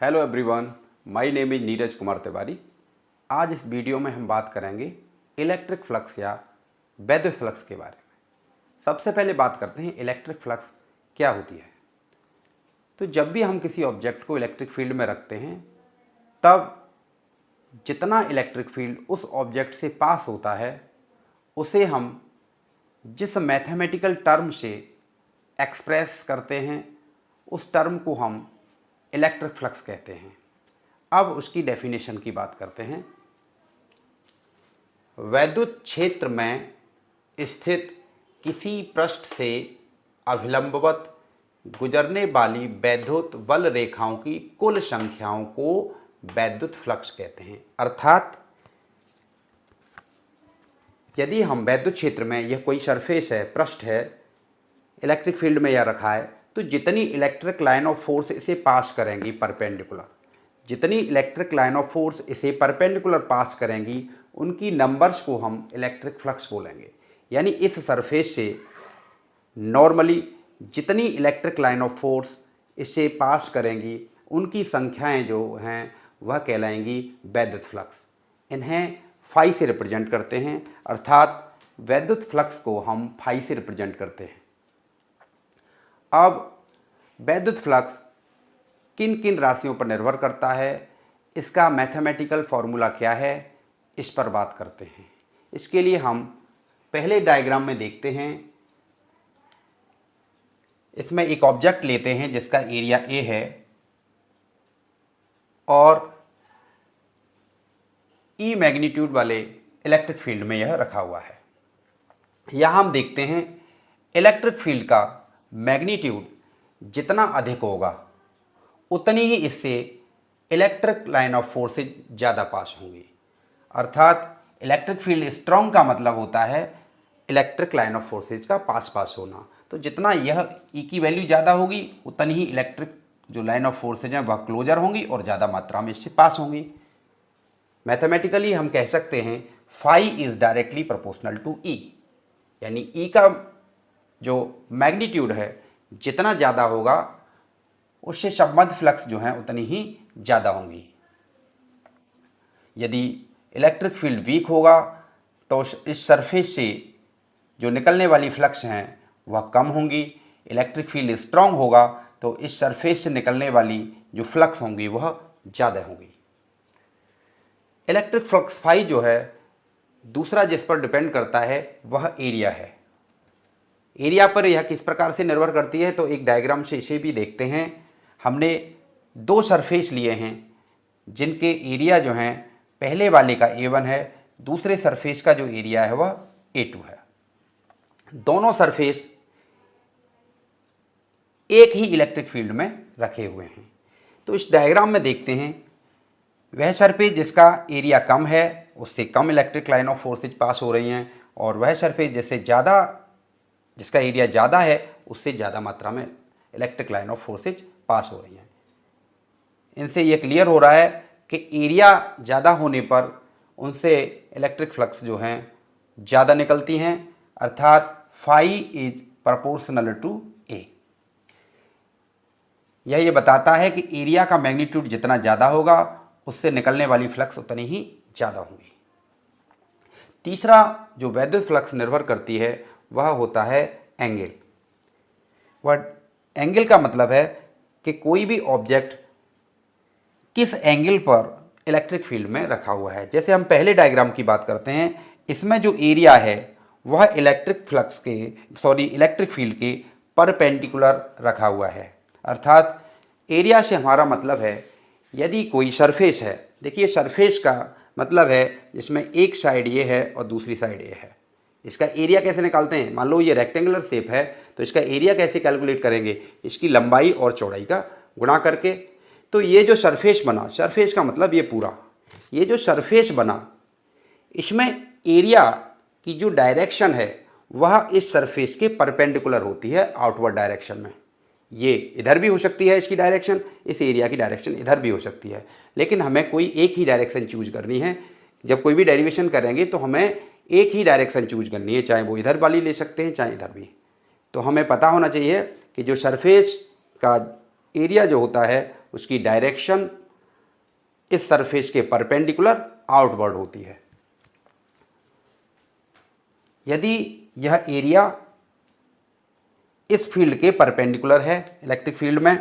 Hello everyone, my name is Neeraj Kumar Tiwari. आज इस video में हम बात करेंगे इलेक्ट्रिक फ्लक्स या वैद्युत फ्लक्स के बारे में। सबसे पहले बात करते हैं इलेक्ट्रिक फ्लक्स क्या होती है। तो जब भी हम किसी ऑब्जेक्ट को इलेक्ट्रिक फील्ड में रखते हैं तब जितना इलेक्ट्रिक फील्ड उस ऑब्जेक्ट से पास होता है उसे हम जिस मैथमेटिकल टर्म से एक्सप्रेस करते हैं उस टर्म को हम इलेक्ट्रिक फ्लक्स कहते हैं। अब उसकी डेफिनेशन की बात करते हैं। वैद्युत क्षेत्र में स्थित किसी पृष्ठ से अभिलंबवत गुजरने वाली वैद्युत बल रेखाओं की कुल संख्याओं को वैद्युत फ्लक्स कहते हैं। अर्थात यदि हम वैद्युत क्षेत्र में यह कोई सरफेस है, पृष्ठ है, इलेक्ट्रिक फील्ड में यह रखा है, तो जितनी इलेक्ट्रिक लाइन ऑफ फोर्स इसे पास करेंगी परपेंडिकुलर, जितनी इलेक्ट्रिक लाइन ऑफ फोर्स इसे परपेंडिकुलर पास करेंगी उनकी नंबर्स को हम इलेक्ट्रिक फ्लक्स बोलेंगे। यानी इस सरफेस से नॉर्मली जितनी इलेक्ट्रिक लाइन ऑफ फोर्स इसे पास करेंगी उनकी संख्याएं जो हैं वह कहलाएंगी वैद्युत फ्लक्स। इन्हें फाई से रिप्रेजेंट करते हैं, अर्थात वैद्युत फ्लक्स को हम फाई से रिप्रेजेंट करते हैं। अब वैद्युत फ्लक्स किन किन राशियों पर निर्भर करता है, इसका मैथमेटिकल फॉर्मूला क्या है, इस पर बात करते हैं। इसके लिए हम पहले डायग्राम में देखते हैं। इसमें एक ऑब्जेक्ट लेते हैं जिसका एरिया ए है और ई मैग्नीट्यूड वाले इलेक्ट्रिक फील्ड में यह रखा हुआ है। यहाँ हम देखते हैं इलेक्ट्रिक फील्ड का मैग्नीट्यूड जितना अधिक होगा उतनी ही इससे इलेक्ट्रिक लाइन ऑफ फोर्स से ज़्यादा पास होंगी। अर्थात इलेक्ट्रिक फील्ड स्ट्रॉन्ग का मतलब होता है इलेक्ट्रिक लाइन ऑफ फोर्सेज का पास होना। तो जितना यह ई की वैल्यू ज़्यादा होगी उतनी ही इलेक्ट्रिक जो लाइन ऑफ फोर्सेज हैं वह क्लोजर होंगी और ज़्यादा मात्रा में इससे पास होंगी। मैथमेटिकली हम कह सकते हैं phi is directly proportional to E, यानी ई का जो मैग्नीट्यूड है जितना ज़्यादा होगा उससे संबद्ध फ्लक्स जो हैं उतनी ही ज़्यादा होंगी। यदि इलेक्ट्रिक फील्ड वीक होगा तो इस सरफेस से जो निकलने वाली फ्लक्स हैं वह कम होंगी। इलेक्ट्रिक फील्ड स्ट्रॉन्ग होगा तो इस सरफेस से निकलने वाली जो फ्लक्स होंगी वह ज़्यादा होंगी। इलेक्ट्रिक फ्लक्स फाई जो है दूसरा जिस पर डिपेंड करता है वह एरिया है। एरिया पर यह किस प्रकार से निर्भर करती है तो एक डायग्राम से इसे भी देखते हैं। हमने दो सरफेस लिए हैं जिनके एरिया जो हैं पहले वाले का A1 है, दूसरे सरफेस का जो एरिया है वह A2 है। दोनों सरफेस एक ही इलेक्ट्रिक फील्ड में रखे हुए हैं। तो इस डायग्राम में देखते हैं वह सरफेस जिसका एरिया कम है उससे कम इलेक्ट्रिक लाइन ऑफ फोर्सेज पास हो रही हैं और वह सरफेस जिसका एरिया ज़्यादा है उससे ज़्यादा मात्रा में इलेक्ट्रिक लाइन ऑफ फोर्सेज पास हो रही हैं। इनसे ये क्लियर हो रहा है कि एरिया ज़्यादा होने पर उनसे इलेक्ट्रिक फ्लक्स जो हैं ज़्यादा निकलती हैं, अर्थात फाई इज प्रोपोर्शनल टू ए। यह ये बताता है कि एरिया का मैग्नीट्यूड जितना ज़्यादा होगा उससे निकलने वाली फ्लक्स उतनी ही ज़्यादा होंगी। तीसरा जो वैद्युत फ्लक्स निर्भर करती है वह होता है एंगल। वह एंगल का मतलब है कि कोई भी ऑब्जेक्ट किस एंगल पर इलेक्ट्रिक फील्ड में रखा हुआ है। जैसे हम पहले डायग्राम की बात करते हैं, इसमें जो एरिया है वह इलेक्ट्रिक फील्ड के परपेंडिकुलर रखा हुआ है। अर्थात एरिया से हमारा मतलब है यदि कोई सरफेस है, देखिए सरफेस का मतलब है जिसमें एक साइड ये है और दूसरी साइड ये है। इसका एरिया कैसे निकालते हैं, मान लो ये रेक्टेंगुलर शेप है तो इसका एरिया कैसे कैलकुलेट करेंगे, इसकी लंबाई और चौड़ाई का गुणा करके। तो ये जो सरफेस बना, सरफेस का मतलब ये पूरा, ये जो सरफेस बना इसमें एरिया की जो डायरेक्शन है वह इस सरफेस के परपेंडिकुलर होती है आउटवर्ड डायरेक्शन में। ये इधर भी हो सकती है इसकी डायरेक्शन, इस एरिया की डायरेक्शन इधर भी हो सकती है, लेकिन हमें कोई एक ही डायरेक्शन चूज करनी है। जब कोई भी डेरिवेशन करेंगे तो हमें एक ही डायरेक्शन चूज करनी है, चाहे वो इधर वाली ले सकते हैं चाहे इधर भी। तो हमें पता होना चाहिए कि जो सरफेस का एरिया जो होता है उसकी डायरेक्शन इस सरफेस के परपेंडिकुलर आउटवर्ड होती है। यदि यह एरिया इस फील्ड के परपेंडिकुलर है इलेक्ट्रिक फील्ड में,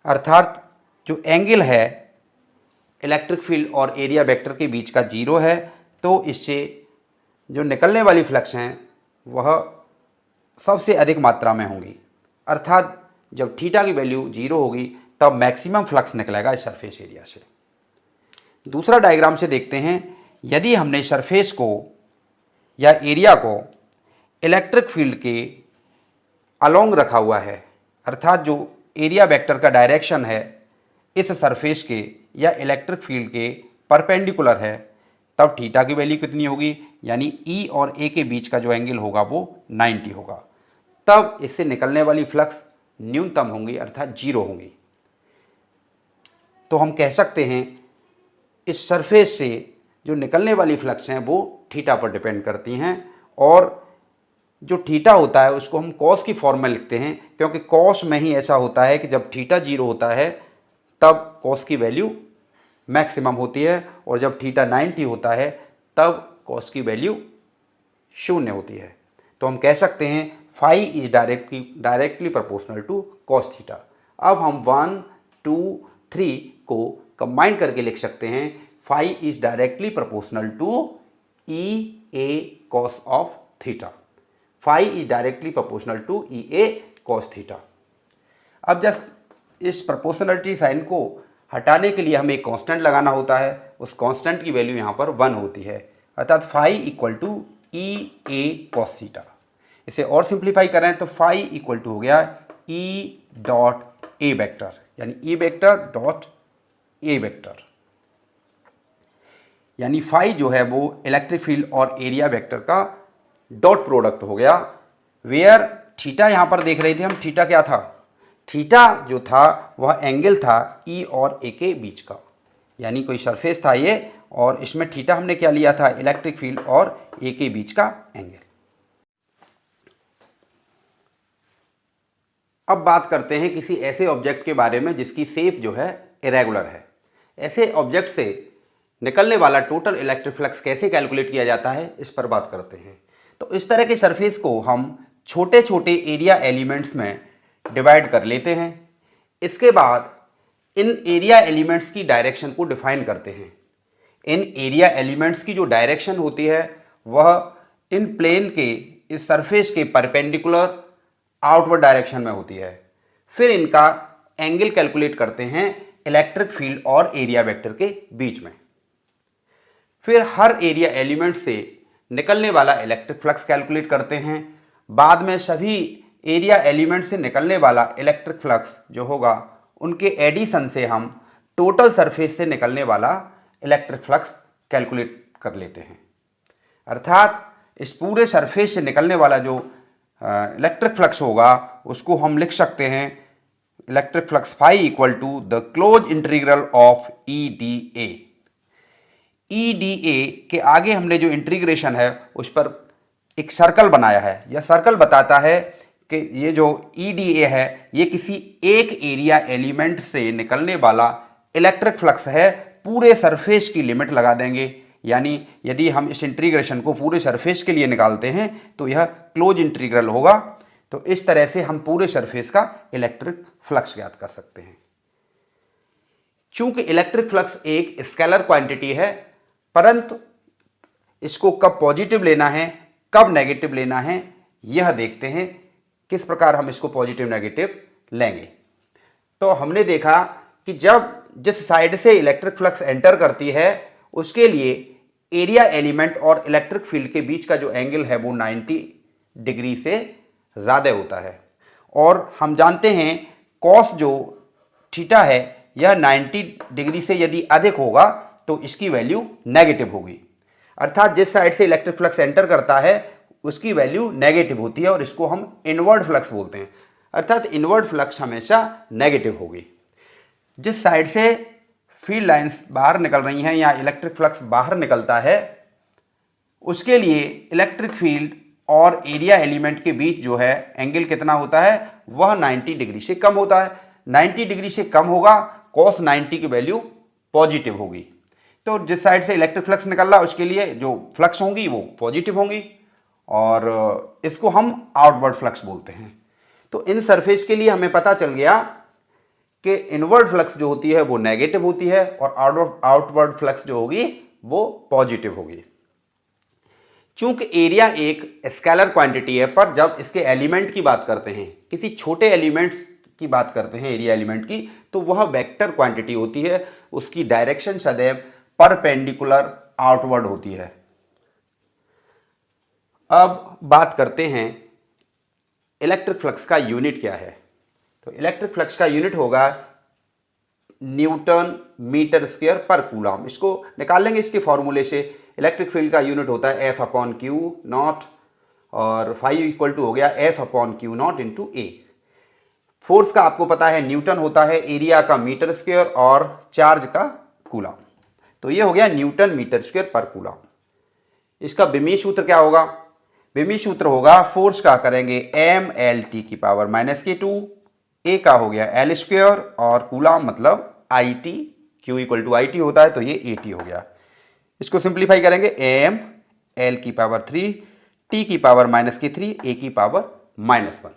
अर्थात जो एंगल है इलेक्ट्रिक फील्ड और एरिया वेक्टर के बीच का 0 है, तो इससे जो निकलने वाली फ्लक्स हैं वह सबसे अधिक मात्रा में होंगी। अर्थात जब थीटा की वैल्यू 0 होगी तब मैक्सिमम फ्लक्स निकलेगा इस सरफेस एरिया से। दूसरा डायग्राम से देखते हैं, यदि हमने सरफेस को या एरिया को इलेक्ट्रिक फील्ड के अलोंग रखा हुआ है, अर्थात जो एरिया वेक्टर का डायरेक्शन है इस सरफेस के या इलेक्ट्रिक फील्ड के परपेंडिकुलर है, तब थीटा की वैल्यू कितनी होगी, यानी ई और ए के बीच का जो एंगल होगा वो 90 होगा। तब इससे निकलने वाली फ्लक्स न्यूनतम होंगी, अर्थात 0 होंगी। तो हम कह सकते हैं इस सरफेस से जो निकलने वाली फ्लक्स हैं वो थीटा पर डिपेंड करती हैं, और जो थीटा होता है उसको हम कॉस की फॉर्म में लिखते हैं, क्योंकि कॉस में ही ऐसा होता है कि जब थीटा 0 होता है तब कॉस की वैल्यू मैक्सिमम होती है, और जब थीटा 90 होता है तब कॉस की वैल्यू 0 होती है। तो हम कह सकते हैं phi is directly proportional to cos theta. अब हम 1, 2, 3 को कंबाइन करके लिख सकते हैं, phi is directly proportional to E A cos of theta. Phi is directly proportional to E A cos theta. अब जस्ट इस प्रोपोर्शनलिटी साइन को हटाने के लिए हमें एक कांस्टेंट लगाना होता है, उस कांस्टेंट की वैल्यू यहाँ पर 1 होती है, अर्थात phi equal to E A cos theta. इसे और सिंप्लीफाई करें तो फाई इक्वल टू हो गया ई डॉट ए वेक्टर, यानी E vector dot A vector, यानी फाई जो है वो इलेक्ट्रिक फील्ड और एरिया वेक्टर का डॉट प्रोडक्ट हो गया। वेयर थीटा यहाँ पर देख रहे थे हम, थीटा क्या था, थीटा जो था वह एंगल था ई और ए के बीच का, यानी कोई सरफेस था ये, और इसमें थीटा हमने क्या लिया था, इलेक्ट्रिक फील्ड और ए के बीच का एंगल। अब बात करते हैं किसी ऐसे ऑब्जेक्ट के बारे में जिसकी शेप जो है इरेगुलर है। ऐसे ऑब्जेक्ट से निकलने वाला टोटल इलेक्ट्रिक फ्लक्स कैसे कैलकुलेट किया जाता है, इस पर बात करते हैं। तो इस तरह के सरफेस को हम छोटे छोटे एरिया एलिमेंट्स में डिवाइड कर लेते हैं। इसके बाद इन एरिया एलिमेंट्स की डायरेक्शन को डिफाइन करते हैं। इन एरिया एलिमेंट्स की जो डायरेक्शन होती है वह इन प्लेन के इस सरफेस के परपेंडिकुलर आउटवर्ड डायरेक्शन में होती है। फिर इनका एंगल कैलकुलेट करते हैं इलेक्ट्रिक फील्ड और एरिया वेक्टर के बीच में। फिर हर एरिया एलिमेंट से निकलने वाला इलेक्ट्रिक फ्लक्स कैलकुलेट करते हैं। बाद में सभी एरिया एलिमेंट से निकलने वाला इलेक्ट्रिक फ्लक्स जो होगा उनके एडिशन से हम टोटल सरफेस से निकलने वाला इलेक्ट्रिक फ्लक्स कैलकुलेट कर लेते हैं। अर्थात इस पूरे सरफेस से निकलने वाला जो इलेक्ट्रिक फ्लक्स होगा उसको हम लिख सकते हैं electric flux phi equal to the close integral of E D A. E D A के आगे हमने जो इंटीग्रेशन है उस पर एक सर्कल बनाया है। यह सर्कल बताता है कि ये जो ई डी ए है ये किसी एक एरिया एलिमेंट से निकलने वाला इलेक्ट्रिक फ्लक्स है। पूरे सरफेस की लिमिट लगा देंगे, यानी यदि हम इस इंटीग्रेशन को पूरे सरफेस के लिए निकालते हैं तो यह क्लोज इंटीग्रल होगा। तो इस तरह से हम पूरे सरफेस का इलेक्ट्रिक फ्लक्स ज्ञात कर सकते हैं। चूंकि इलेक्ट्रिक फ्लक्स एक स्केलर क्वांटिटी है, परंतु इसको कब पॉजिटिव लेना है कब नेगेटिव लेना है यह देखते हैं किस प्रकार हम इसको पॉजिटिव नेगेटिव लेंगे। तो हमने देखा कि जब जिस साइड से इलेक्ट्रिक फ्लक्स एंटर करती है उसके लिए एरिया एलिमेंट और इलेक्ट्रिक फील्ड के बीच का जो एंगल है वो 90 डिग्री से ज़्यादा होता है, और हम जानते हैं कॉस जो थीटा है यह 90 डिग्री से यदि अधिक होगा तो इसकी वैल्यू नेगेटिव होगी। अर्थात जिस साइड से इलेक्ट्रिक फ्लक्स एंटर करता है उसकी वैल्यू नेगेटिव होती है और इसको हम इनवर्ड फ्लक्स बोलते हैं। अर्थात इनवर्ड फ्लक्स हमेशा नेगेटिव होगी। जिस साइड से फील्ड लाइंस बाहर निकल रही हैं या इलेक्ट्रिक फ्लक्स बाहर निकलता है उसके लिए इलेक्ट्रिक फील्ड और एरिया एलिमेंट के बीच जो है एंगल कितना होता है वह 90 डिग्री से कम होता है। 90 डिग्री से कम होगा, cos 90 की वैल्यू पॉजिटिव होगी। तो जिस साइड से इलेक्ट्रिक फ्लक्स निकल रहा है उसके लिए जो फ्लक्स होंगी वो पॉजिटिव होंगी, और इसको हम आउटवर्ड फ्लक्स बोलते हैं। तो इन सरफेस के लिए हमें पता चल गया कि इनवर्ड फ्लक्स जो होती है वो नेगेटिव होती है और आउटवर्ड फ्लक्स जो होगी वो पॉजिटिव होगी। चूंकि एरिया एक स्केलर क्वांटिटी है, पर जब इसके एलिमेंट की बात करते हैं, किसी छोटे एलिमेंट्स की बात करते हैं एरिया एलिमेंट की, तो वह वेक्टर क्वांटिटी होती है, उसकी डायरेक्शन सदैव परपेंडिकुलर आउटवर्ड होती है। अब बात करते हैं इलेक्ट्रिक फ्लक्स का यूनिट क्या है। तो इलेक्ट्रिक फ्लक्स का यूनिट होगा न्यूटन मीटर स्क्वायर पर कूलम। इसको निकाल लेंगे इसके फॉर्मूले से। इलेक्ट्रिक फील्ड का यूनिट होता है एफ अपॉन क्यू नॉट, और फाइव इक्वल टू हो गया F upon Q not into A. Force का आपको पता है न्यूटन होता है, एरिया का मीटर स्क्वायर और चार्ज का कूलम। तो ये हो गया न्यूटन मीटर स्क्वायर पर कूलम। इसका विमीय सूत्र क्या होगा? विमीय सूत्र होगा फोर्स का करेंगे एम एल टी की पावर माइनस के टू, ए का हो गया एल स्क्वायर और कूलम मतलब I T, Q equal to I T होता है तो ये ए टी हो गया। इसको सिंप्लीफाई करेंगे एम एल की पावर 3, टी की पावर माइनस की 3, ए की पावर -1।